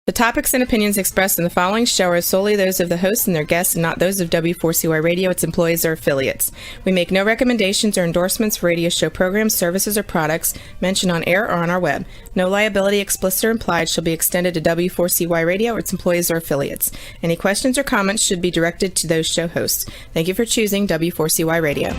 The topics and opinions expressed in the following show are solely those of the host and their guests and not those of W4CY Radio, its employees, or affiliates. We make no recommendations or endorsements for radio show programs, services, or products mentioned on air or on our web. No liability, explicit or implied, shall be extended to W4CY Radio or its employees or affiliates. Any questions or comments should be directed to those show hosts. Thank you for choosing W4CY Radio.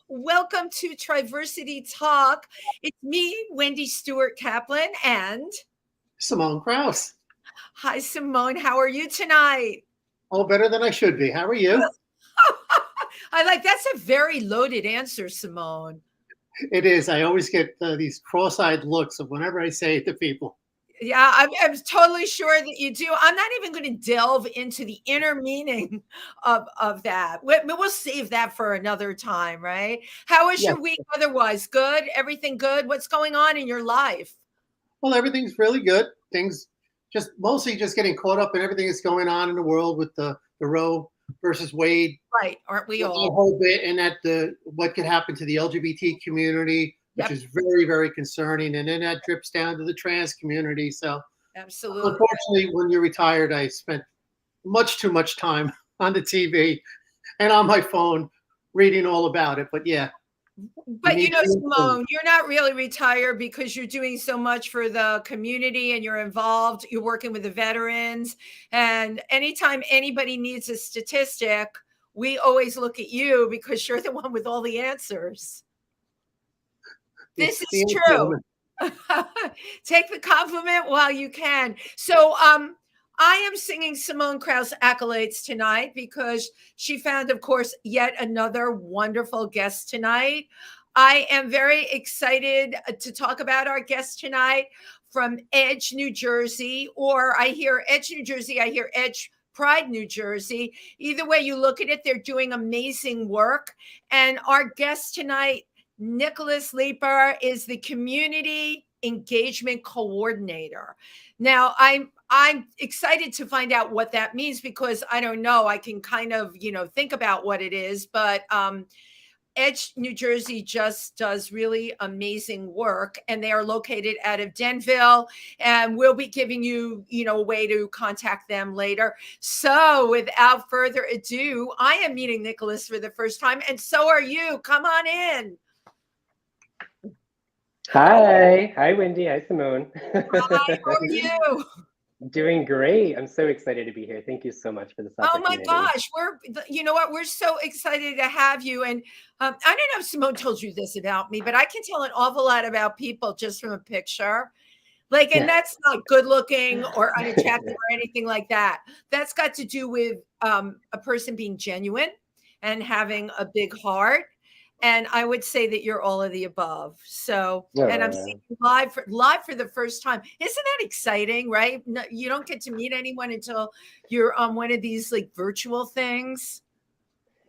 Welcome to Triversity Talk. It's me, Wendy Stewart Kaplan, and Simone Krause. Hi, Simone. How are you tonight? Oh, better than I should be. How are you? That's a very loaded answer, Simone. It is. I always get these cross-eyed looks of whenever I say it to people. Yeah, I'm totally sure that you do. I'm not even going to delve into the inner meaning of that. We'll save that for another time, right? How was your week otherwise? Good? Everything good? What's going on in your life? Well, everything's really good. Things mostly just getting caught up in everything that's going on in the world with the Roe versus Wade. Right. Aren't we all? A whole bit, and what could happen to the LGBT community, which is very, very concerning. And then that drips down to the trans community. So absolutely. Unfortunately, when you're retired, I spent much too much time on the TV and on my phone reading all about it. But yeah. But Simone, you're not really retired because you're doing so much for the community and you're involved. You're working with the veterans. And anytime anybody needs a statistic, we always look at you because you're the one with all the answers. This is true. Take the compliment while you can. So I am singing Simone Krause accolades tonight because she found, of course, yet another wonderful guest tonight. I am very excited to talk about our guest tonight from Edge, New Jersey, or I hear Edge, New Jersey, I hear Edge Pride, New Jersey. Either way you look at it, they're doing amazing work. And our guest tonight, Nicholas Lepper, is the community engagement coordinator. Now, I'm excited to find out what that means because I don't know. I can kind of, think about what it is, but Edge, New Jersey just does really amazing work, and they are located out of Denville, and we'll be giving you, a way to contact them later. So without further ado, I am meeting Nicholas for the first time, and so are you. Come on in. Hi, Wendy. Hi, Simone. Hi, how are you? Doing great. I'm so excited to be here. Thank you so much for this opportunity. Oh my gosh, we're so excited to have you. And I don't know if Simone told you this about me, but I can tell an awful lot about people just from a picture. And that's not good looking or unattractive or anything like that. That's got to do with a person being genuine and having a big heart. And I would say that you're all of the above. So, and I'm seeing you live for the first time. Isn't that exciting, right? No, you don't get to meet anyone until you're on one of these virtual things.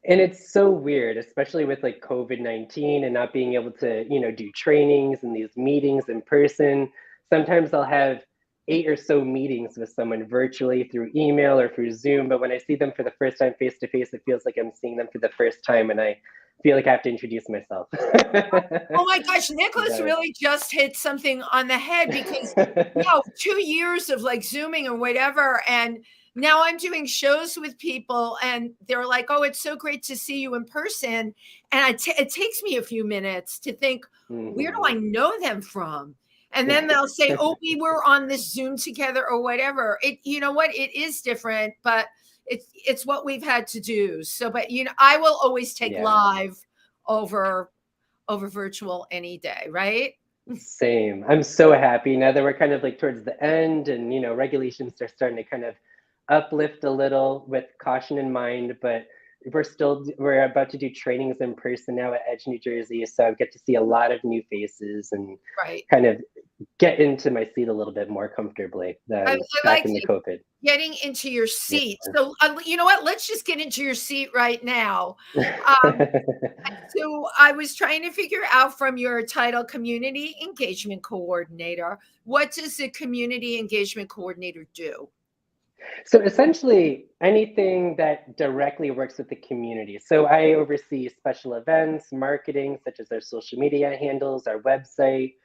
And it's so weird, especially with COVID-19 and not being able to, do trainings and these meetings in person. Sometimes I'll have 8 or so meetings with someone virtually through email or through Zoom. But when I see them for the first time face to face, it feels like I'm seeing them for the first time. And I feel like I have to introduce myself. Oh my gosh, Nicholas really just hit something on the head because 2 years of Zooming or whatever. And now I'm doing shows with people and they're like, oh, it's so great to see you in person. And it takes me a few minutes to think, where do I know them from? And then they'll say, oh, we were on this Zoom together or whatever. You know what? It is different, but it's what we've had to do. So, but I will always take live over virtual any day, right? Same. I'm so happy now that we're kind of towards the end and, regulations are starting to kind of uplift a little with caution in mind, but we're about to do trainings in person now at Edge, New Jersey. So I get to see a lot of new faces and Right. kind of get into my seat a little bit more comfortably than I back like in the COVID. getting into your seat. Yeah. So, you know what? Let's just get into your seat right now. So I was trying to figure out from your title, Community Engagement Coordinator, what does a Community Engagement Coordinator do? So essentially anything that directly works with the community. So I oversee special events, marketing, such as our social media handles, our website,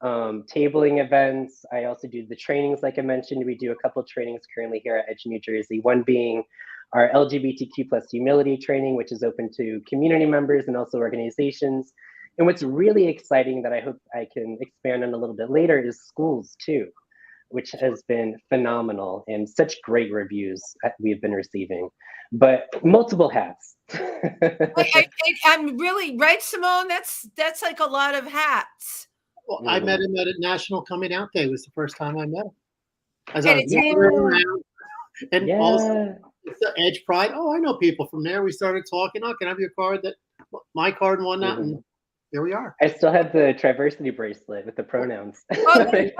tabling events. I also do the trainings, like I mentioned. We do a couple trainings currently here at Edge, New Jersey, one being our LGBTQ plus humility training, which is open to community members and also organizations. And what's really exciting that I hope I can expand on a little bit later is schools too, which has been phenomenal and such great reviews we've been receiving, but multiple hats. I'm really right, Simone. That's like a lot of hats. Well, I met him at a National Coming Out Day. It was the first time I met him. As And I was it's wandering around, and Yeah. also it's the Edge Pride. Oh, I know people from there. We started talking. Oh, can I have your card? My card and whatnot. And here we are. I still have the Triversity bracelet with the pronouns. Diversity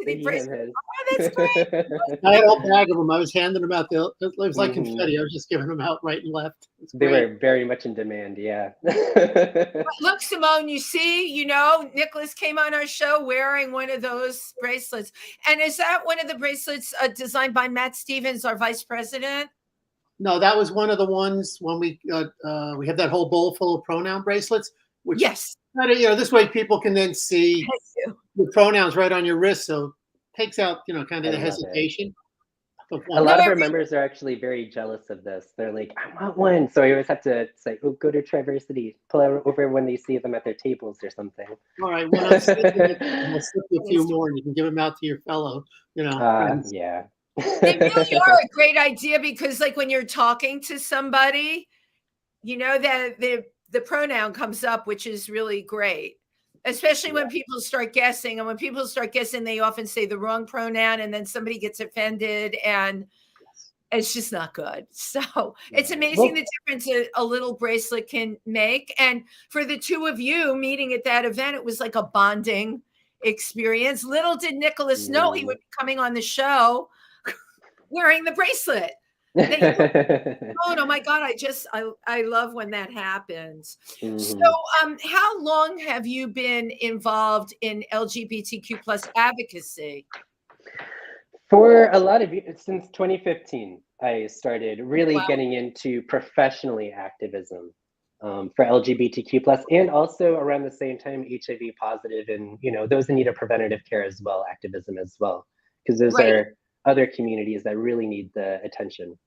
He bracelet. and his. Oh, that's great. I had a whole bag of them. I was handing them out. It was like Mhm. confetti. I was just giving them out right and left. They were very much in demand, yeah. Look, Simone, you see, Nicholas came on our show wearing one of those bracelets. And is that one of the bracelets designed by Matt Stevens, our vice president? No, that was one of the ones when we have that whole bowl full of pronoun bracelets. Which, yes. This way people can then see the pronouns right on your wrist. So it takes out, kind of the hesitation. A lot of our members are actually very jealous of this. They're like, I want one. So I always have to say, oh, go to Triversity, pull over when they see them at their tables or something. All right. When I'm slipping, I'll slip you a few more and you can give them out to your fellow, friends. Yeah. They really are a great idea because like when you're talking to somebody, that the pronoun comes up, which is really great. Especially when people start guessing. And when people start guessing, they often say the wrong pronoun and then somebody gets offended and it's just not good. So it's amazing the difference a little bracelet can make. And for the two of you meeting at that event, it was like a bonding experience. Little did Nicholas know he would be coming on the show wearing the bracelet. Oh my God, I love when that happens. So how long have you been involved in LGBTQ plus advocacy? For a lot of since 2015, I started really getting into professionally activism for LGBTQ plus, and also around the same time HIV positive and those in need of preventative care as well, activism as well, because those are other communities that really need the attention.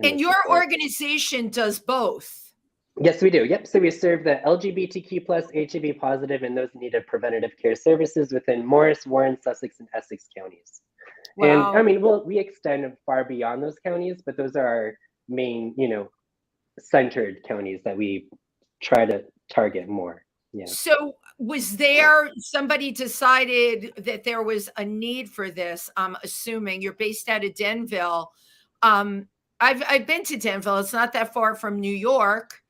And your organization does both. Yes, we do. Yep. So we serve the LGBTQ plus, HIV positive, and those in need of preventative care services within Morris, Warren, Sussex, and Essex counties. Wow. And I mean, we extend far beyond those counties, but those are our main, centered counties that we try to target more. Yeah. So was there somebody decided that there was a need for this? I'm assuming you're based out of Denville. I've been to Denville. It's not that far from New York.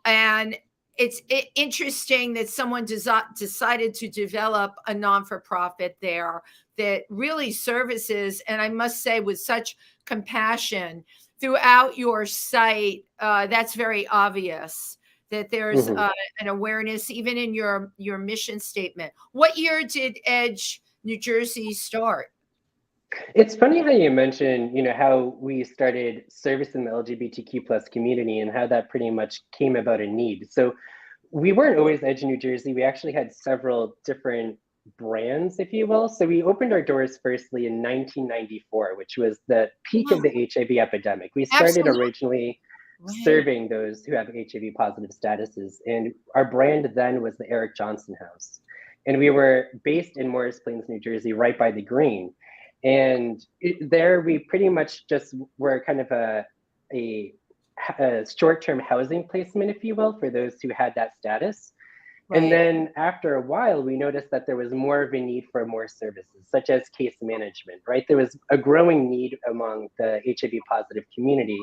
And it's interesting that someone decided to develop a non-for-profit there that really services, and I must say with such compassion throughout your site. That's very obvious that there's an awareness even in your mission statement. What year did Edge New Jersey start? It's funny how you mentioned, how we started servicing the LGBTQ plus community and how that pretty much came about a need. So we weren't always Edge New Jersey. We actually had several different brands, if you will. So we opened our doors firstly in 1994, which was the peak of the HIV epidemic. We started originally serving those who have HIV positive statuses. And our brand then was the Eric Johnson House. And we were based in Morris Plains, New Jersey, right by the Green. And there we pretty much just were kind of a short-term housing placement, if you will, for those who had that status. Right. And then after a while, we noticed that there was more of a need for more services, such as case management, right? There was a growing need among the HIV positive community.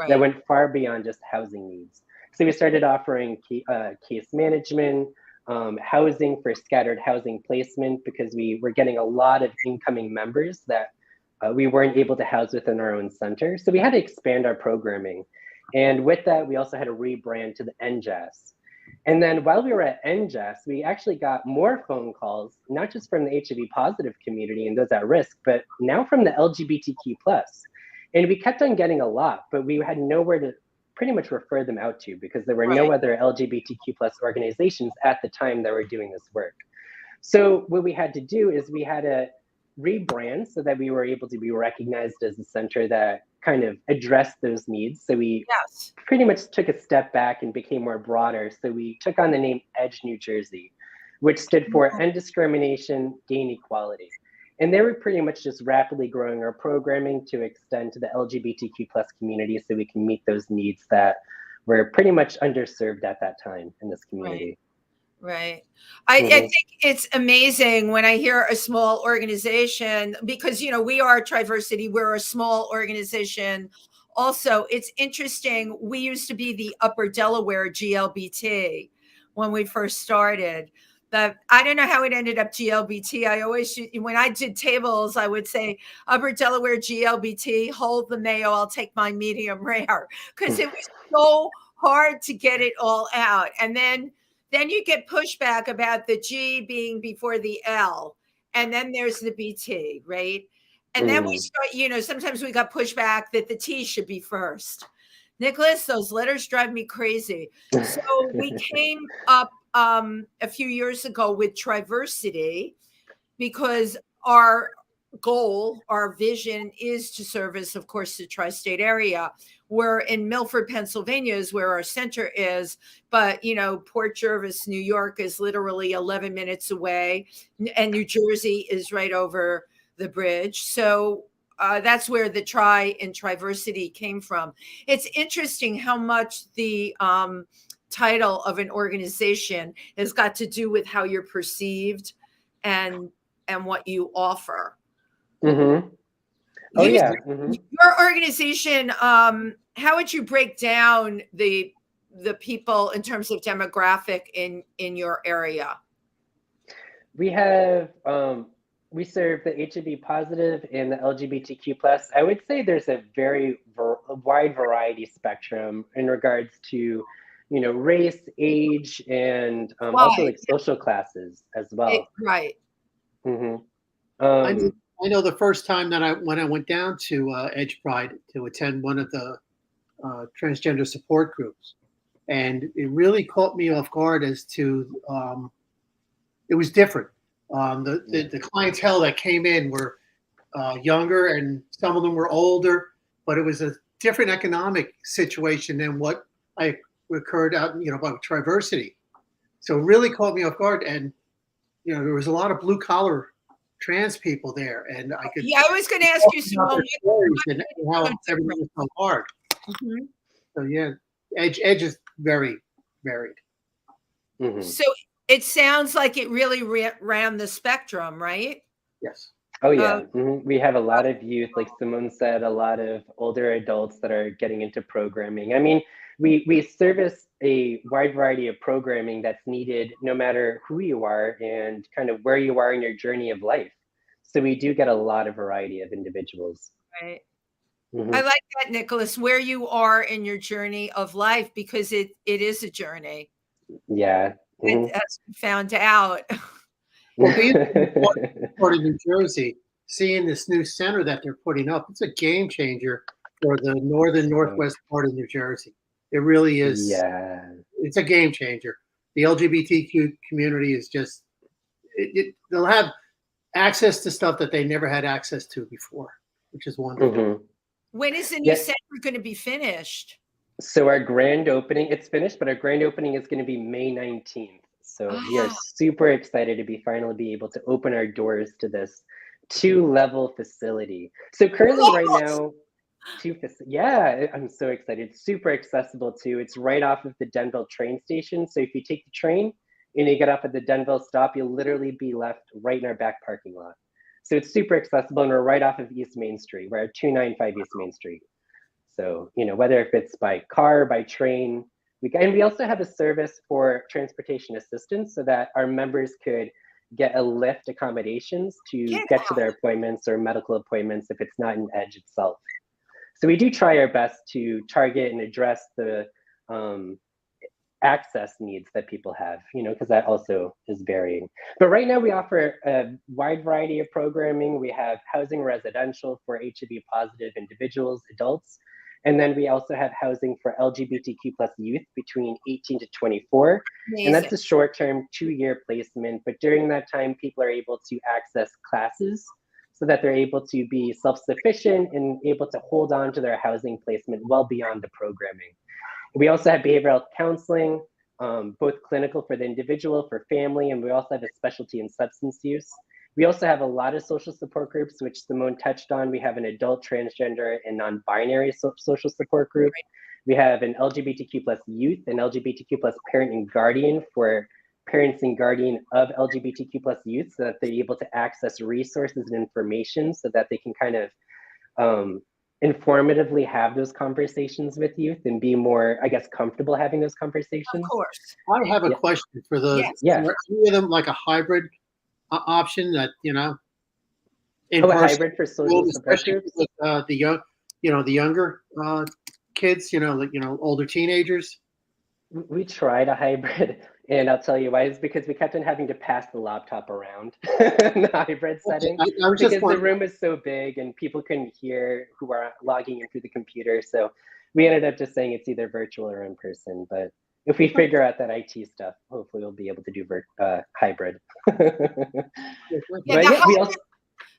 that went far beyond just housing needs. So we started offering case management, housing for scattered housing placement, because we were getting a lot of incoming members that we weren't able to house within our own center. So we had to expand our programming. And with that, we also had to rebrand to the NJAS. And then while we were at NJAS, we actually got more phone calls, not just from the HIV positive community and those at risk, but now from the LGBTQ plus. And we kept on getting a lot, but we had nowhere to pretty much refer them out to, because there were no other LGBTQ plus organizations at the time that were doing this work. So what we had to do is we had to rebrand so that we were able to be recognized as a center that kind of addressed those needs. So we pretty much took a step back and became more broader. So we took on the name EDGE New Jersey, which stood for End Discrimination, Gain Equality. And they were pretty much just rapidly growing our programming to extend to the LGBTQ plus community so we can meet those needs that were pretty much underserved at that time in this community. Right. I think it's amazing when I hear a small organization, because, you know, we are Triversity, we're a small organization. Also, it's interesting. We used to be the Upper Delaware GLBT when we first started. But I don't know how it ended up GLBT. I always, when I did tables, I would say Upper Delaware GLBT, hold the mayo, I'll take my medium rare, because it was so hard to get it all out. And then you get pushback about the G being before the L, and then there's the BT, right? And then we start, you know, sometimes we got pushback that the T should be first. Nicholas, those letters drive me crazy. So we came up a few years ago with Triversity, because our goal, our vision is to service, of course, the tri-state area. We're in Milford, Pennsylvania is where our center is, but, you know, Port Jervis, New York is literally 11 minutes away, and New Jersey is right over the bridge. So that's where the tri in Triversity came from. It's interesting how much the title of an organization has got to do with how you're perceived and what you offer. Oh, yeah. Your organization, how would you break down the people in terms of demographic in your area? We have, we serve the HIV positive and the LGBTQ plus. I would say there's a very wide variety spectrum in regards to, you know, race, age, and also like social classes as well. Right. I know the first time that when I went down to Edge Pride to attend one of the transgender support groups, and it really caught me off guard as to it was different. The clientele that came in were younger, and some of them were older, but it was a different economic situation than what I occurred out, you know, about Triversity. So it really caught me off guard, and you know, there was a lot of blue collar trans people there, and I could. Yeah, I was going to ask you, Simone, and how everything was so hard. So yeah, Edge is very varied. So it sounds like it really ran the spectrum, right? Yes. Oh yeah, we have a lot of youth, like Simone said, a lot of older adults that are getting into programming. I mean, we service a wide variety of programming that's needed no matter who you are and kind of where you are in your journey of life. So we do get a lot of variety of individuals. Right. I like that, Nicholas, where you are in your journey of life, because it is a journey. Yeah. As we found out. Well, being part of New Jersey, seeing this new center that they're putting up, it's a game changer for the northwest part of New Jersey. It really is. Yeah. It's a game changer. The LGBTQ community is just, they'll have access to stuff that they never had access to before, which is wonderful. When is the new center going to be finished? So our grand opening, it's finished, but our grand opening is going to be May 19th. So we are super excited to finally be able to open our doors to this 2-level facility. So currently right now, I'm so excited. It's super accessible too. It's right off of the Denville train station. So if you take the train and you get off at the Denville stop, you'll literally be left right in our back parking lot. So it's super accessible, and we're right off of East Main Street. We're at 295 East Main Street. So, whether if it's by car, by train, we also have a service for transportation assistance so that our members could get a lift accommodations to get to their appointments or medical appointments if it's not in Edge itself. So we do try our best to target and address the access needs that people have, because that also is varying. But right now we offer a wide variety of programming. We have housing residential for HIV positive individuals, adults, and then we also have housing for LGBTQ plus youth between 18 to 24. Amazing. And that's a short-term 2-year placement. But during that time, people are able to access classes so that they're able to be self-sufficient and able to hold on to their housing placement well beyond the programming. We also have behavioral health counseling, both clinical for the individual, for family, and we also have a specialty in substance use. We also have a lot of social support groups, which Simone touched on. We have an adult, transgender, and non-binary social support group. We have an LGBTQ plus youth and LGBTQ plus parent and guardian for parents and guardian of LGBTQ plus youth so that they're able to access resources and information so that they can kind of informatively have those conversations with youth and be more, I guess, comfortable having those conversations. Of course. I have a question for the, are any of them like a hybrid option that, in a hybrid for social support groups? With, the young, the younger kids, older teenagers? We tried a hybrid, and I'll tell you why. It's because we kept on having to pass the laptop around in the hybrid setting because the room is so big and people couldn't hear who are logging in through the computer. So we ended up just saying it's either virtual or in person. But if we figure out that IT stuff, hopefully we'll be able to do hybrid.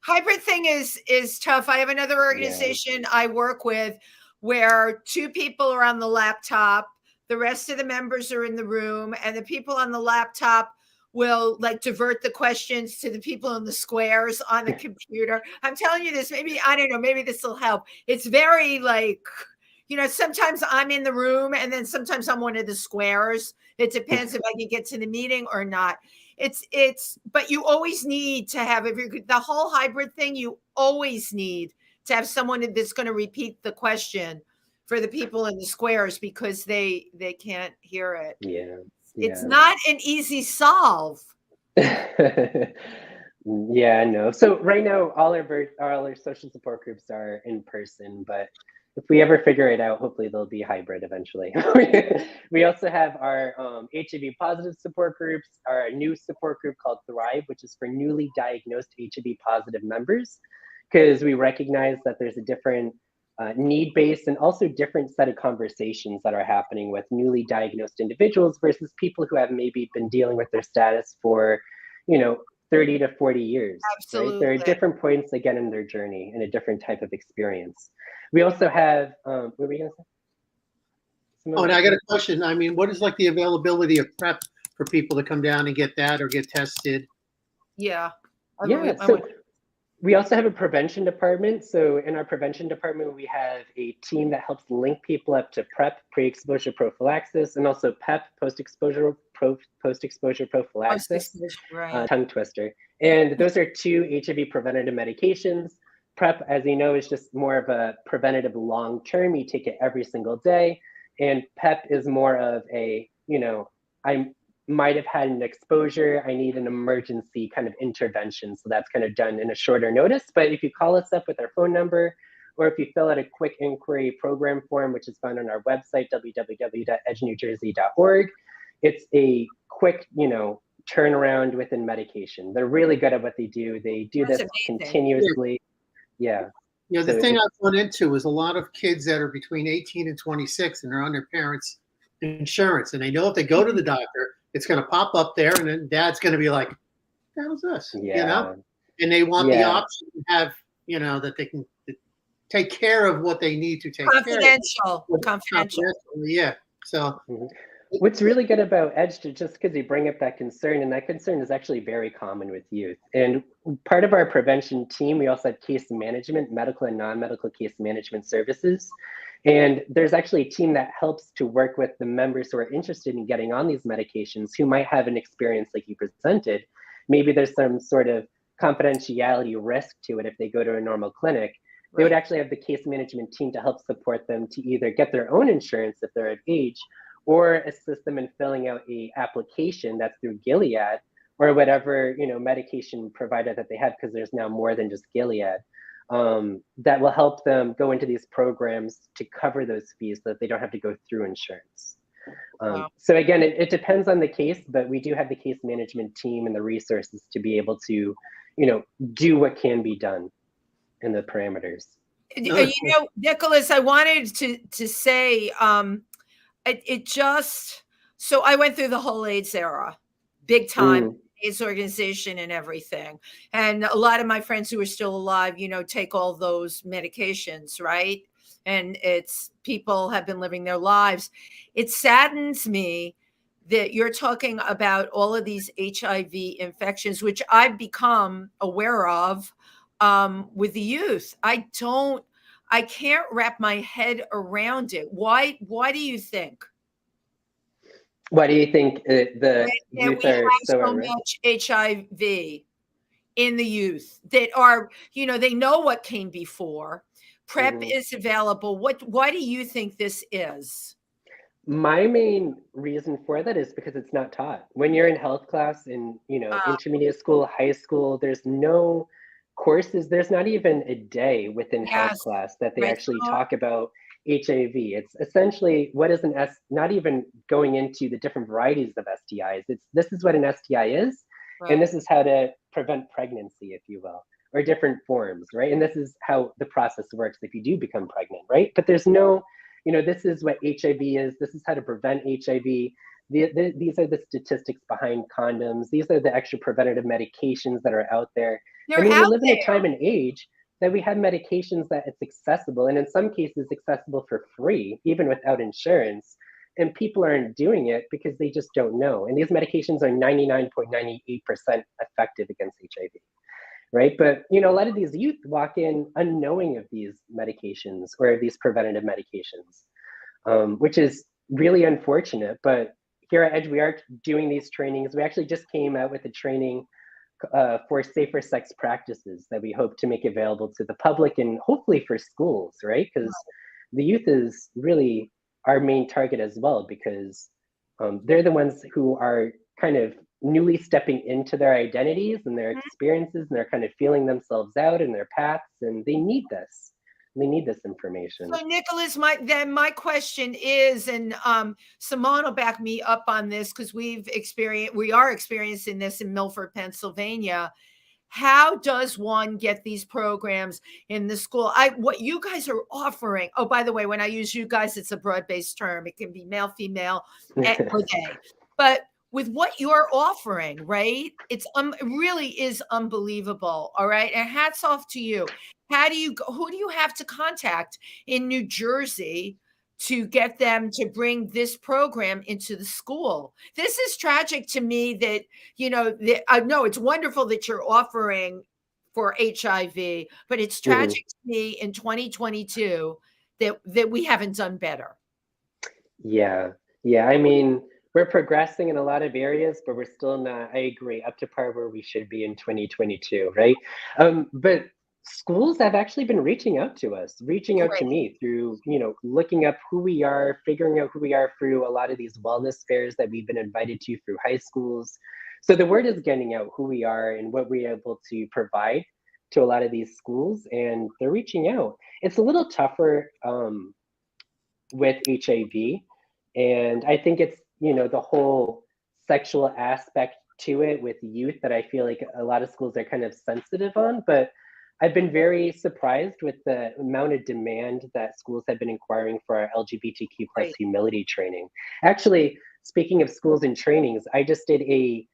Hybrid thing is tough. I have another organization I work with where 2 people are on the laptop. The rest of the members are in the room, and the people on the laptop will divert the questions to the people in the squares on the computer. I'm telling you this, maybe this will help. It's very sometimes I'm in the room and then sometimes I'm one of the squares. It depends if I can get to the meeting or not. But you always need to have, the whole hybrid thing, you always need to have someone that's going to repeat the question for the people in the squares because they can't hear it. It's not an easy solve. No. So right now, all our social support groups are in person, but if we ever figure it out, hopefully they'll be hybrid eventually. We also have our HIV positive support groups, our new support group called Thrive, which is for newly diagnosed HIV positive members, because we recognize that there's a different need-based and also different set of conversations that are happening with newly diagnosed individuals versus people who have maybe been dealing with their status for, 30 to 40 years. Absolutely. Right? There are different points again in their journey and a different type of experience. We also have, what were we going to say? Simone? And I got a question. I mean, what is the availability of PrEP for people to come down and get that or get tested? We also have a prevention department. So in our prevention department, we have a team that helps link people up to PrEP, pre-exposure prophylaxis, and also PEP, post-exposure prophylaxis, tongue twister. And those are 2 HIV preventative medications. PrEP, as you know, is just more of a preventative long-term. You take it every single day. And PEP is more of a, I might have had an exposure, I need an emergency kind of intervention. So that's kind of done in a shorter notice. But if you call us up with our phone number, or if you fill out a quick inquiry program form, which is found on our website, www.edgenewjersey.org, it's a quick, turnaround within medication. They're really good at what they do. They do this continuously. The thing I've run into is a lot of kids that are between 18 and 26 and they're on their parents' insurance. And they know if they go to the doctor, it's going to pop up there, and then dad's going to be like, "What was this?" And they want the option to have, that they can take care of what they need to take care of. Confidential. Yeah. So what's really good about Edge, just because you bring up that concern, and that concern is actually very common with youth. And part of our prevention team, we also have case management, medical and non-medical case management services. And there's actually a team that helps to work with the members who are interested in getting on these medications who might have an experience like you presented. Maybe there's some sort of confidentiality risk to it if they go to a normal clinic. they would actually have the case management team to help support them to either get their own insurance if they're of age, or assist them in filling out a application that's through Gilead or whatever, medication provider that they have, because there's now more than just Gilead, that will help them go into these programs to cover those fees so that they don't have to go through insurance. Wow. So again, it depends on the case, but we do have the case management team and the resources to be able to, do what can be done in the parameters. Nicholas, I wanted to say, so I went through the whole AIDS era, big time. AIDS organization and everything. And a lot of my friends who are still alive, take all those medications, right? And people have been living their lives. It saddens me that you're talking about all of these HIV infections, which I've become aware of with the youth. I can't wrap my head around it. Why do you think? Why do you think the youth are so much HIV in the youth that are, they know what came before? PrEP is available. Why do you think this is? My main reason for that is because it's not taught. When you're in health class in, intermediate school, high school, there's no courses. There's not even a day within health class that they actually talk about HIV. It's essentially not even going into the different varieties of STIs. This is what an STI is, and this is how to prevent pregnancy, if you will, or different forms, right? And this is how the process works if you do become pregnant, right? But there's no, this is what HIV is. This is how to prevent HIV. These are the statistics behind condoms. These are the extra preventative medications that are out there. We live in a time and age that we have medications that it's accessible, and in some cases accessible for free, even without insurance. And people aren't doing it because they just don't know. And these medications are 99.98% effective against HIV, right? But, a lot of these youth walk in unknowing of these medications or these preventative medications, which is really unfortunate. But here at Edge, we are doing these trainings. We actually just came out with a training for safer sex practices that we hope to make available to the public and hopefully for schools, right? Because the youth is really our main target as well, because they're the ones who are kind of newly stepping into their identities and their experiences, and they're kind of feeling themselves out in their paths, and they need this. They need this information. So Nicholas, my question is, and Simone will back me up on this because we are experiencing this in Milford, Pennsylvania. How does one get these programs in the school? What you guys are offering. Oh, by the way, when I use you guys, it's a broad-based term. It can be male, female, or they. But with what you're offering, right? It really is unbelievable. All right. And hats off to you. Who do you have to contact in New Jersey to get them to bring this program into the school? This is tragic to me that, I know it's wonderful that you're offering for HIV, but it's tragic to me in 2022 that we haven't done better. Yeah. I mean, we're progressing in a lot of areas, but we're still not, I agree, up to par where we should be in 2022, right? But schools have actually been reaching out to us, reaching out to me through, looking up who we are, figuring out who we are through a lot of these wellness fairs that we've been invited to through high schools. So the word is getting out who we are and what we're able to provide to a lot of these schools, and they're reaching out. It's a little tougher with HIV, and I think it's, the whole sexual aspect to it with youth that I feel like a lot of schools are kind of sensitive on, but I've been very surprised with the amount of demand that schools have been inquiring for our LGBTQ plus humility training. Actually, speaking of schools and trainings, I just did a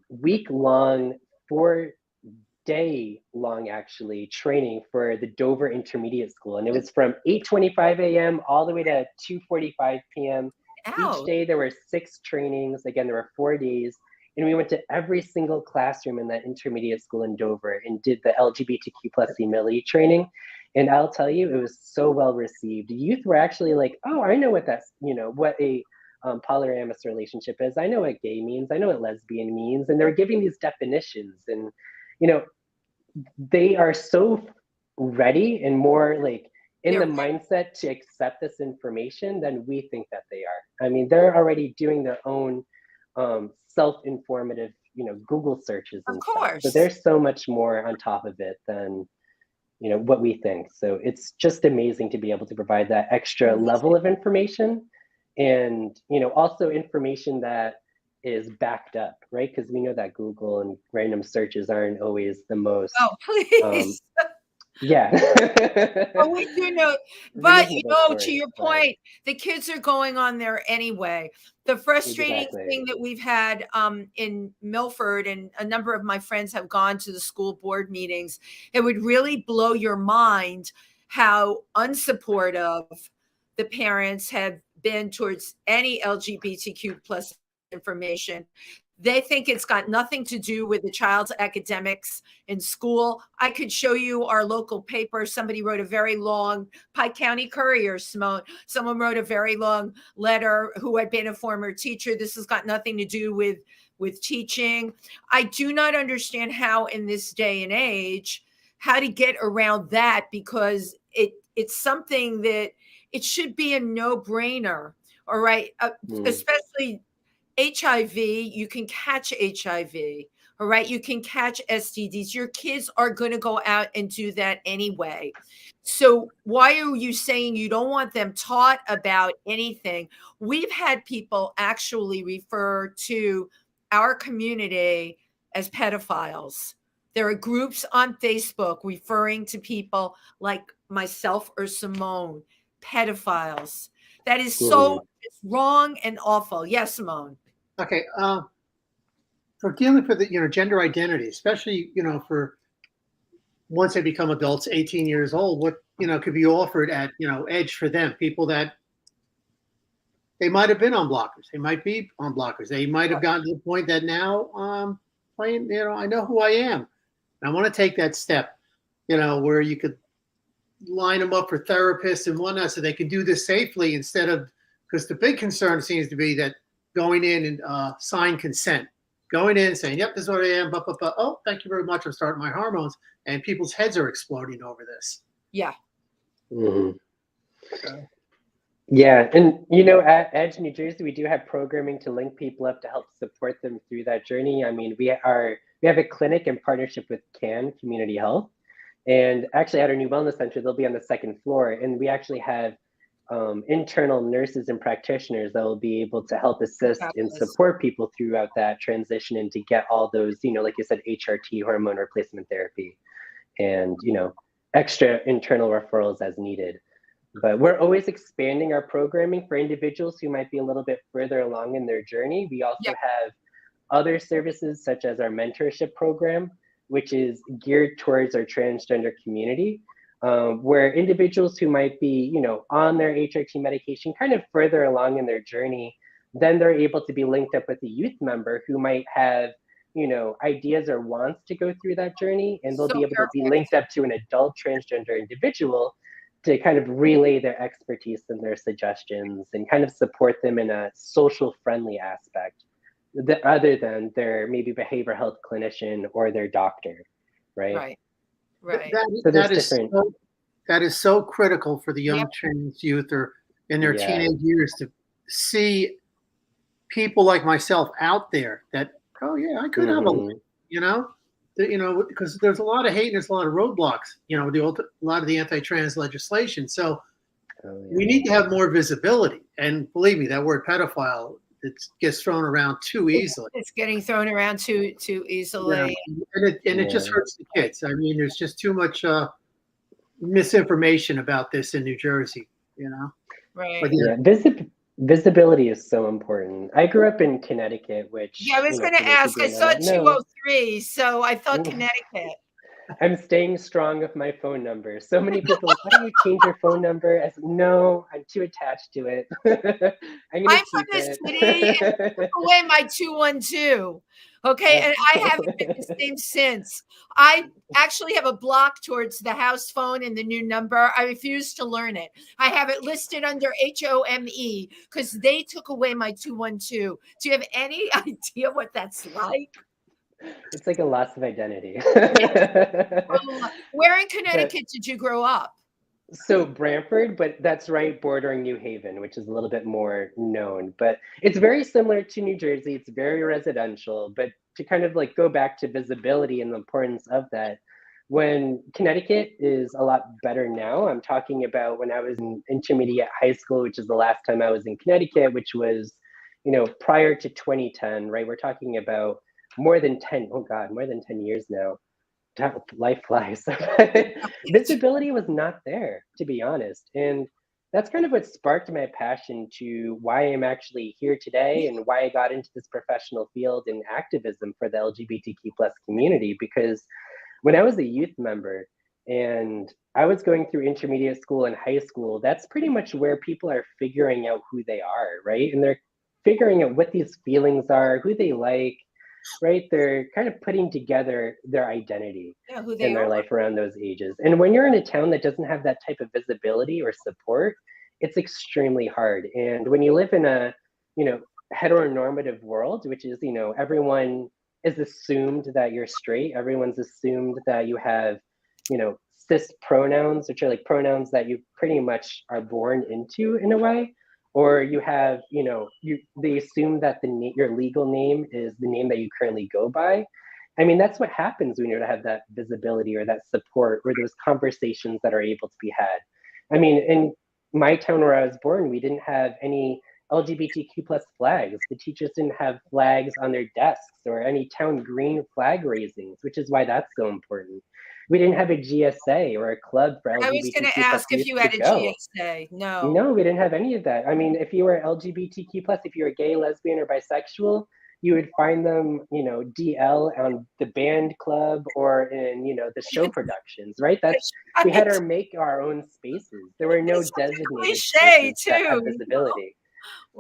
week-long, 4-day-long actually training for the Dover Intermediate School. And it was from 8:25 a.m. all the way to 2:45 p.m. Each day there were 6 trainings. Again, there were 4 days. And we went to every single classroom in that intermediate school in Dover and did the LGBTQ plus humility training. And I'll tell you, it was so well received. Youth were actually like, oh, I know what that's, what a polyamorous relationship is. I know what gay means. I know what lesbian means. And they're giving these definitions. And, they are so ready and more like in They're the mindset to accept this information than we think that they are. I mean, they're already doing their own self-informative, Google searches Of and stuff. So course. there's so much more on top of it than, what we think. So it's just amazing to be able to provide that extra level of information and, also information that is backed up, right? Because we know that Google and random searches aren't always the most, Oh, please. yeah. Oh, we do know, We but usually look for to it, your but point, the kids are going on there anyway. The frustrating exactly. thing that we've had in Milford, and a number of my friends have gone to the school board meetings, it would really blow your mind how unsupportive the parents have been towards any LGBTQ plus information. They think it's got nothing to do with the child's academics in school. I could show you our local paper. Somebody wrote a very long, Pike County Courier, Simone. Someone wrote a very long letter who had been a former teacher. This has got nothing to do with teaching. I do not understand how in this day and age, how to get around that, because it's something that it should be a no-brainer. All right. Especially HIV, you can catch HIV, all right? You can catch STDs. Your kids are going to go out and do that anyway. So why are you saying you don't want them taught about anything? We've had people actually refer to our community as pedophiles. There are groups on Facebook referring to people like myself or Simone, pedophiles. That is so it's wrong and awful. Yes, Simone. Okay. For dealing for the gender identity, especially for once they become adults, 18 years old, what could be offered at Edge for them? People that they might have been on blockers, they might be on blockers, they might have gotten to the point that now playing, I know who I am, and I want to take that step, where you could line them up for therapists and whatnot, so they can do this safely instead of, because the big concern seems to be that going in and sign consent, going in and saying, yep, this is what I am, but, oh, thank you very much, I'm starting my hormones, and people's heads are exploding over this. Yeah. Mm-hmm. Yeah, and at Edge New Jersey, we do have programming to link people up to help support them through that journey. I mean, we have a clinic in partnership with CAN Community Health, and actually at our new wellness center, they'll be on the second floor, and we actually have internal nurses and practitioners that will be able to help assist and support people throughout that transition and to get all those, like you said, HRT, hormone replacement therapy, and extra internal referrals as needed. But we're always expanding our programming for individuals who might be a little bit further along in their journey. We also have other services such as our mentorship program, which is geared towards our transgender community, where individuals who might be, on their HRT medication kind of further along in their journey, then they're able to be linked up with a youth member who might have, ideas or wants to go through that journey, and they'll be able to be linked up to an adult transgender individual to kind of relay their expertise and their suggestions and kind of support them in a social friendly aspect, other than their maybe behavioral health clinician or their doctor, right? Right. That is so critical for the young trans youth or in their teenage years to see people like myself out there that, oh yeah, I could have a, because there's a lot of hate and there's a lot of roadblocks, a lot of the anti-trans legislation. So we need to have more visibility. And believe me, that word pedophile, it gets thrown around too easily. It's getting thrown around too easily. Yeah. And it just hurts the kids. I mean, there's just too much misinformation about this in New Jersey, Right. But, visibility is so important. I grew up in Connecticut, which I was going to ask. I saw 203, so I thought Connecticut. I'm staying strong with my phone number. So many people, why don't you change your phone number? No, I'm too attached to it. I'm from the city and took away my 212. Okay, and I haven't been the same since. I actually have a block towards the house phone and the new number. I refuse to learn it. I have it listed under HOME because they took away my 212. Do you have any idea what that's like? It's like a loss of identity. Where in But Connecticut did you grow up? so Brantford, but that's right bordering New Haven, which is a little bit more known. But it's very similar to New Jersey. It's very residential. But to kind of like go back to visibility and the importance of that, when Connecticut is a lot better now, I'm talking about when I was in intermediate high school, which is the last time I was in Connecticut, which was, prior to 2010, right? We're talking about more than 10, oh God, more than 10 years now. Life flies. Visibility was not there, to be honest. And that's kind of what sparked my passion to why I'm actually here today and why I got into this professional field in activism for the LGBTQ plus community. Because when I was a youth member and I was going through intermediate school and high school, that's pretty much where people are figuring out who they are, right? And they're figuring out what these feelings are, who they like, right? They're kind of putting together their identity Who they in their are. life around those ages. And when you're in a town that doesn't have that type of visibility or support, it's extremely hard. And when you live in a, heteronormative world, which is, everyone is assumed that you're straight, everyone's assumed that you have, cis pronouns, which are like pronouns that you pretty much are born into in a way, or you have, they assume that your legal name is the name that you currently go by. I mean, that's what happens when you don't have that visibility or that support or those conversations that are able to be had. I mean, in my town where I was born, we didn't have any LGBTQ plus flags. The teachers didn't have flags on their desks or any town green flag raisings, which is why that's so important. We didn't have a GSA or a club for I was going to LGBTQ plus ask if youth you to had a go. GSA. No. No, we didn't have any of that. I mean, if you were LGBTQ plus, if you were gay, lesbian, or bisexual, you would find them, DL on the band club or in, the show productions, right? We had to make our own spaces. There were no It's such a designated cliche spaces that too. had visibility.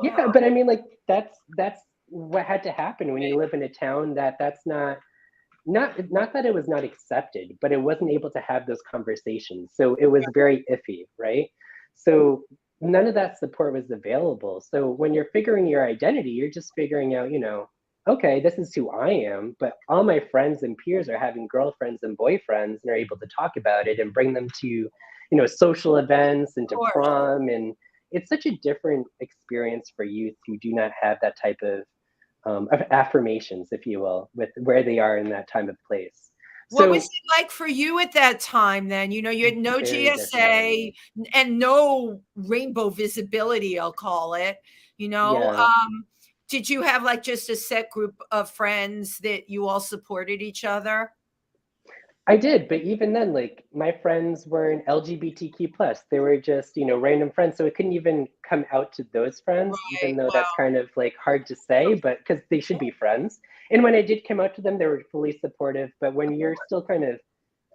Yeah, Wow. but I mean, like that's what had to happen when you live in a town that's not that it was not accepted, but it wasn't able to have those conversations. So it was very iffy, right? So none of that support was available. So when you're figuring your identity, you're just figuring out, okay, this is who I am, but all my friends and peers are having girlfriends and boyfriends and are able to talk about it and bring them to, social events and to prom. And it's such a different experience for youth who do not have that type of affirmations, if you will, with where they are in that time of place. What was it like for you at that time then? You had no GSA and no rainbow visibility, I'll call it. Yeah. Did you have like just a set group of friends that you all supported each other? I did, but even then, like my friends weren't LGBTQ plus. They were just, random friends. So it couldn't even come out to those friends, even though that's kind of like hard to say, but because they should be friends. And when I did come out to them, they were fully supportive. But when you're still kind of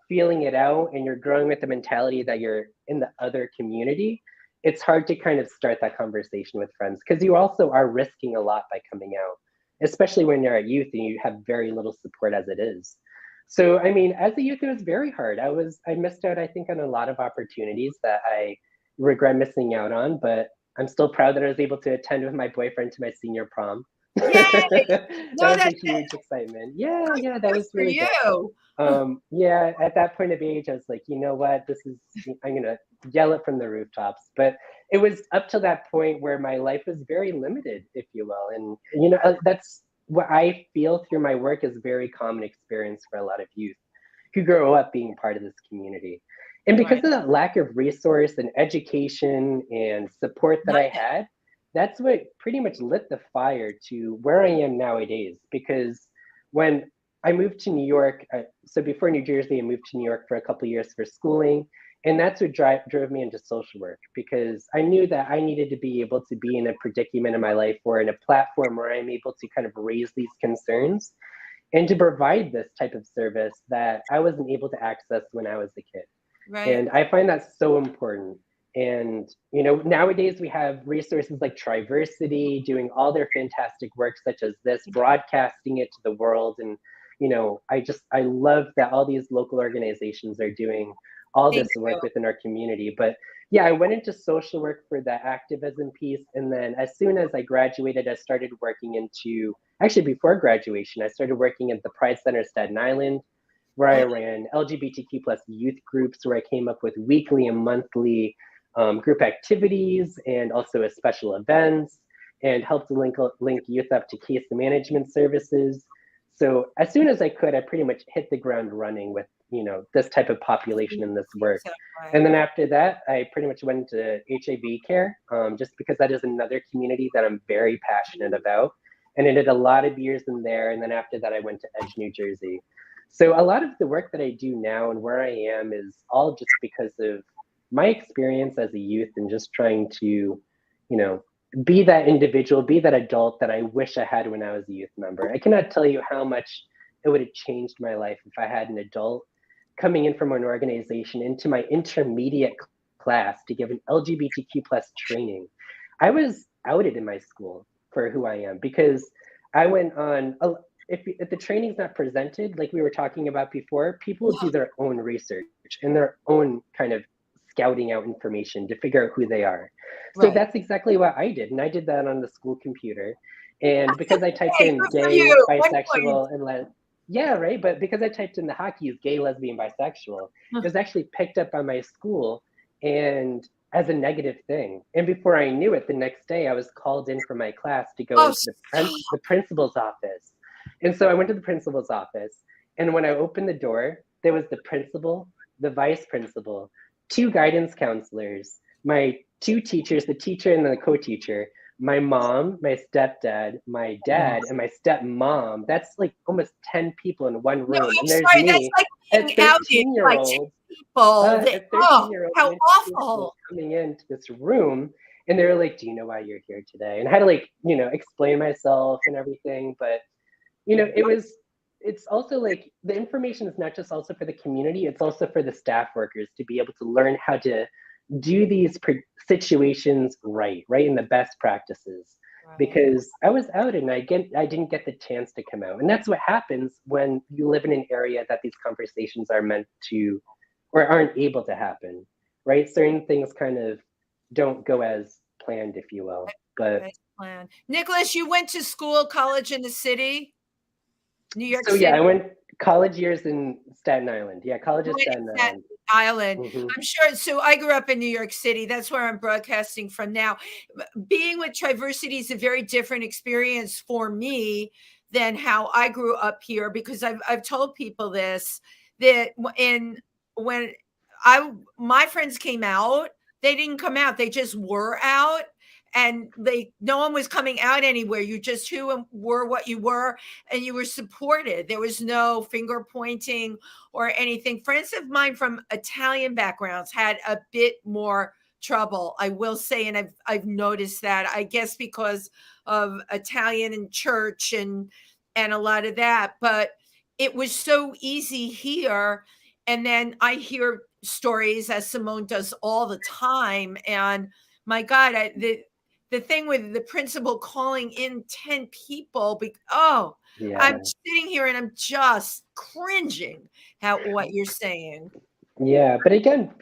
feeling it out and you're growing with the mentality that you're in the other community, it's hard to kind of start that conversation with friends because you also are risking a lot by coming out, especially when you're at youth and you have very little support as it is. So, I mean, as a youth, it was very hard. I missed out, I think, on a lot of opportunities that I regret missing out on, but I'm still proud that I was able to attend with my boyfriend to my senior prom. Yay! That was a huge excitement. Yeah, that was really you. Yeah, at that point of age, I was like, you know what, I'm gonna yell it from the rooftops. But it was up to that point where my life was very limited, if you will. And, that's what I feel through my work is a very common experience for a lot of youth who grow up being part of this community. And because of that lack of resource and education and support that I had, that's what pretty much lit the fire to where I am nowadays. Because when I moved to New York, so before New Jersey, I moved to New York for a couple of years for schooling. And that's what drove me into social work, because I knew that I needed to be able to be in a predicament in my life or in a platform where I'm able to kind of raise these concerns and to provide this type of service that I wasn't able to access when I was a kid. Right. And I find that so important. And, nowadays we have resources like Triversity doing all their fantastic work, such as this, broadcasting it to the world. And, I love that all these local organizations are doing all Thank this work you. within our community. But yeah, I went into social work for the activism piece. And then as soon as I graduated, I started working into, actually before graduation, I started working at the Pride Center Staten Island, where I ran LGBTQ plus youth groups, where I came up with weekly and monthly group activities and also a special events, and helped link youth up to case management services. So as soon as I could, I pretty much hit the ground running with, you know, this type of population and this work. And then after that, I pretty much went into HIV care, just because that is another community that I'm very passionate about. And I did a lot of years in there. And then after that, I went to Edge, New Jersey. So a lot of the work that I do now and where I am is all just because of my experience as a youth and just trying to, you know, be that individual, be that adult that I wish I had when I was a youth member. I cannot tell you how much it would have changed my life if I had an adult coming in from an organization into my intermediate class to give an LGBTQ plus training. I was outed in my school for who I am because I went on, if the training's not presented, like we were talking about before, people do their own research and their own kind of scouting out information to figure out who they are. So that's exactly what I did. And I did that on the school computer. And because I typed in gay, bisexual, and yeah, right. But because I typed in the hotkeys, gay, lesbian, bisexual, it was actually picked up by my school and as a negative thing. And before I knew it, the next day I was called in for my class to go into the principal's office. And so I went to the principal's office. And when I opened the door, there was the principal, the vice principal, 2 guidance counselors, my 2 teachers, the teacher and the co-teacher, my mom, my stepdad, my dad, and my stepmom. That's like almost 10 people in one room. No, and there's sorry, me, that's like being outed by 2 people. a 13-year-old How awful. coming into this room. And they were like, do you know why you're here today? And I had to, like, you know, explain myself and everything. But, you know, it's also like the information is not just also for the community, it's also for the staff workers to be able to learn how to do these situations right, in the best practices. Because I was out and I didn't get the chance to come out. And that's what happens when you live in an area that these conversations are meant to, or aren't able to happen, right? Certain things kind of don't go as planned, if you will. But Nicholas, you went to school, college in the city? New York City? Yeah, I went college years in Staten Island. Yeah, college in Staten Island. I'm sure. So I grew up in New York City. That's where I'm broadcasting from now. Being with Triversity is a very different experience for me than how I grew up here, because I've told people this, that when my friends came out, they didn't come out. They just were out. And no one was coming out anywhere. You just were what you were, and you were supported. There was no finger pointing or anything. Friends of mine from Italian backgrounds had a bit more trouble, I will say, and I've noticed that, I guess because of Italian and church and a lot of that. But it was so easy here. And then I hear stories, as Simone does all the time, and my God, the thing with the principal calling in 10 people, I'm sitting here and I'm just cringing at what you're saying. Yeah, but again,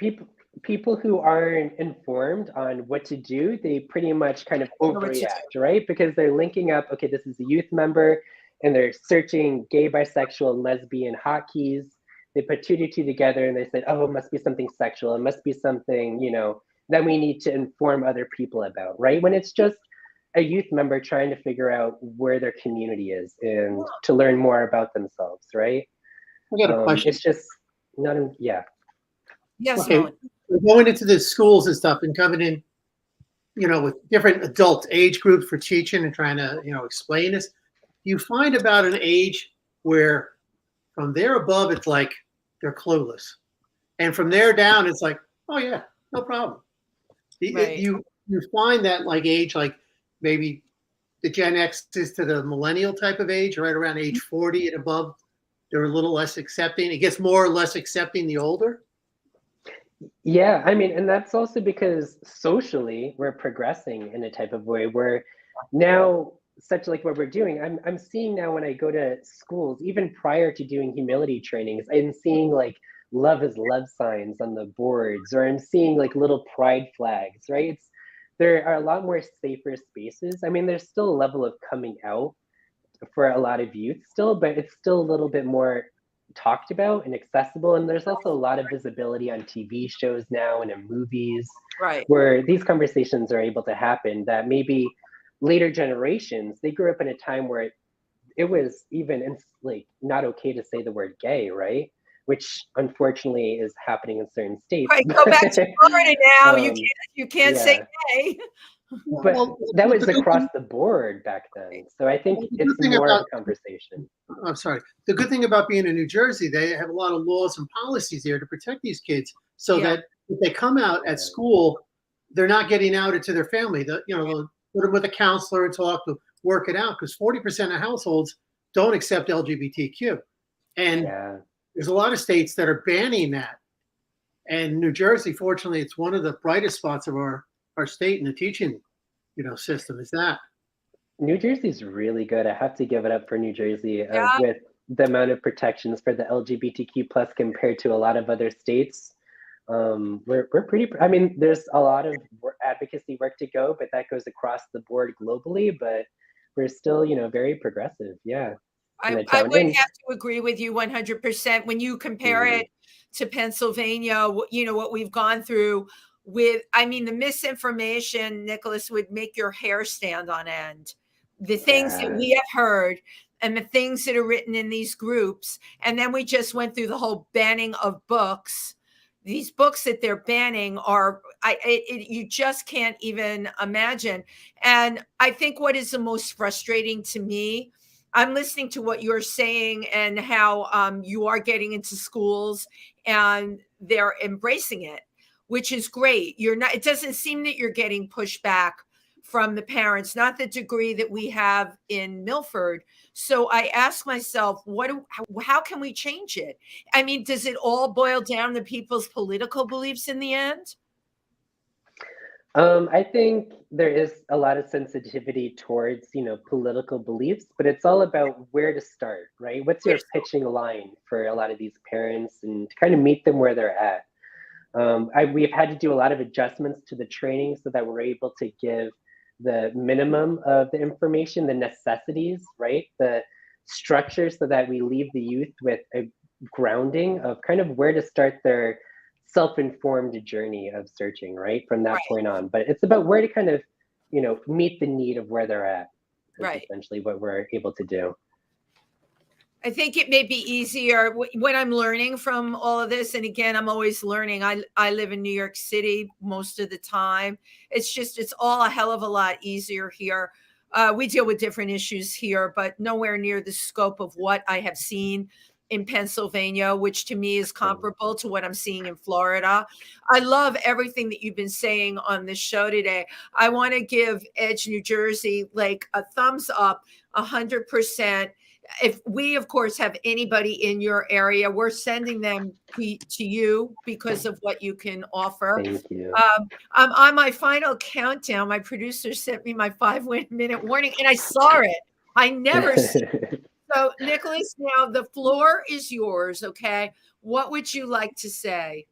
people who aren't informed on what to do, they pretty much kind of overreact, right? Because they're linking up, okay, this is a youth member, and they're searching gay, bisexual, and lesbian hotkeys. They put 2 to 2 together and they said, oh, it must be something sexual. It must be something, you know, that we need to inform other people about, right? When it's just a youth member trying to figure out where their community is and to learn more about themselves, right? I got a question. It's just not, yeah. Yes, okay. We're going into the schools and stuff and coming in, you know, with different adult age groups for teaching and trying to, you know, explain this. You find about an age where from there above, it's like they're clueless. And from there down, it's like, oh yeah, no problem. You find that like age, like maybe the Gen X is to the millennial type of age, right around age 40 and above, they're a little less accepting. It gets more or less accepting the older. Yeah, I mean, and that's also because socially we're progressing in a type of way where now, such like what we're doing, I'm seeing now when I go to schools, even prior to doing humility trainings, I'm seeing like love is love signs on the boards, or I'm seeing like little pride flags, right? There are a lot more safer spaces. I mean, there's still a level of coming out for a lot of youth still, but it's still a little bit more talked about and accessible. And there's also a lot of visibility on TV shows now and in movies, Right. where these conversations are able to happen, that maybe later generations, they grew up in a time where it was even like not okay to say the word gay, right? Which unfortunately is happening in certain states. Right. Go back to Florida now. You can't say yeah. gay. But that was across the board back then. So I think it's more of a conversation. I'm sorry. The good thing about being in New Jersey, they have a lot of laws and policies here to protect these kids, so that if they come out at school, they're not getting outed to their family. They'll put them with a counselor and talk to work it out, because 40% of households don't accept LGBTQ, and there's a lot of states that are banning that. And New Jersey, fortunately, it's one of the brightest spots of our state in the teaching, system is that. New Jersey's really good. I have to give it up for New Jersey with the amount of protections for the LGBTQ plus compared to a lot of other states. We're pretty, I mean, there's a lot of advocacy work to go, but that goes across the board globally, but we're still, very progressive. Yeah. I would have to agree with you 100%. When you compare it to Pennsylvania, what we've gone through with, the misinformation, Nicholas, would make your hair stand on end. The things that we have heard and the things that are written in these groups. And then we just went through the whole banning of books. These books that they're banning are, you just can't even imagine. And I think what is the most frustrating to me, I'm listening to what you're saying and how you are getting into schools and they're embracing it, which is great. It doesn't seem that you're getting pushback from the parents, not the degree that we have in Milford. So I ask myself, how can we change it? Does it all boil down to people's political beliefs in the end? I think there is a lot of sensitivity towards, political beliefs, but it's all about where to start, right? What's your pitching line for a lot of these parents, and to kind of meet them where they're at. We've had to do a lot of adjustments to the training so that we're able to give the minimum of the information, the necessities, right? The structure, so that we leave the youth with a grounding of kind of where to start their self-informed journey of searching, right? From that point on. But it's about where to kind of, meet the need of where they're at. That's essentially what we're able to do. I think it may be easier when I'm learning from all of this. And again, I'm always learning. I live in New York City most of the time. It's all a hell of a lot easier here. We deal with different issues here, but nowhere near the scope of what I have seen in Pennsylvania, which to me is comparable to what I'm seeing in Florida. I love everything that you've been saying on this show today. I want to give Edge New Jersey like a thumbs up, 100%. If we, of course, have anybody in your area, we're sending them to you because of what you can offer. Thank you. On my final countdown, my producer sent me my 5-minute warning, and I saw it. I never see it. So, Nicholas, now the floor is yours, okay? What would you like to say?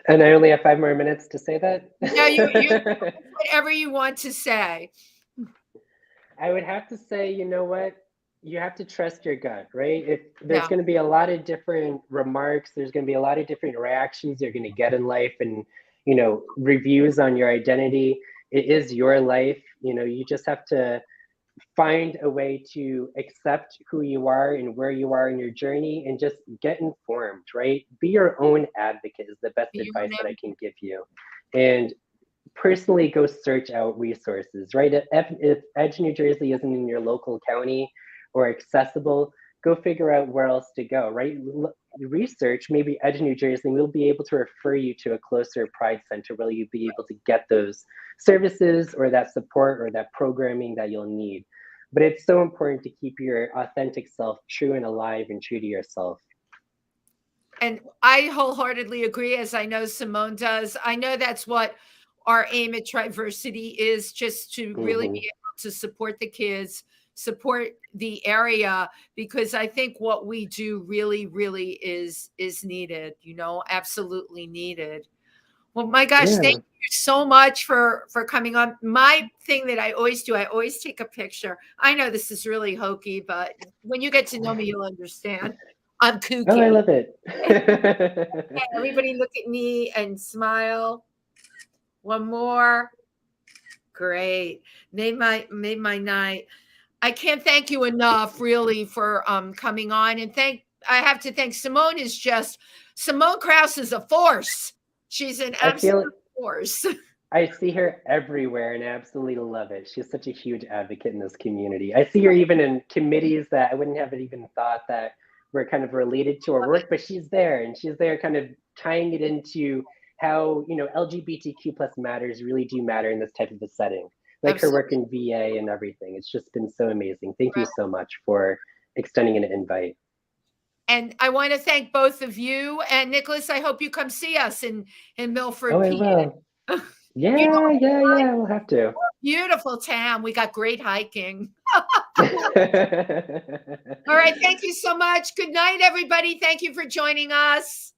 And I only have 5 more minutes to say that? No, you whatever you want to say. I would have to say, you know what? You have to trust your gut, right? If there's going to be a lot of different remarks, there's going to be a lot of different reactions you're going to get in life, and, reviews on your identity. It is your life. You just have to find a way to accept who you are and where you are in your journey, and just get informed, right? Be your own advocate is the best advice that I can give you. And personally go search out resources, right? If Edge New Jersey isn't in your local county or accessible, go figure out where else to go, right? Research maybe Edge New Jersey, and we'll be able to refer you to a closer Pride Center where you'll be able to get those services or that support or that programming that you'll need. But it's so important to keep your authentic self true and alive and true to yourself. And I wholeheartedly agree, as I know Simone does. I know that's what our aim at Triversity is, just to really be able to support the kids support the area, because I think what we do really, really is needed, absolutely needed. Well, my gosh, Yeah. thank you so much for coming on. My thing that I always do, I always take a picture. I know this is really hokey, but when you get to know me, you'll understand. I'm kooky. Oh, I love it. Yeah, everybody look at me and smile. One more. Great. Made my night. I can't thank you enough, really, for coming on. And I have to thank Simone. Simone Krause is a force. She's an absolute force. I see her everywhere and I absolutely love it. She's such a huge advocate in this community. I see her even in committees that I wouldn't have even thought that were kind of related to her work, but she's there, and she's there kind of tying it into how, LGBTQ plus matters really do matter in this type of a setting. Like Absolutely. Her work in VA and everything. It's just been so amazing. Thank you so much for extending an invite. And I want to thank both of you. And Nicholas, I hope you come see us in Milford, PA. I will. Yeah, we'll have to. Beautiful town. We got great hiking. All right. Thank you so much. Good night, everybody. Thank you for joining us.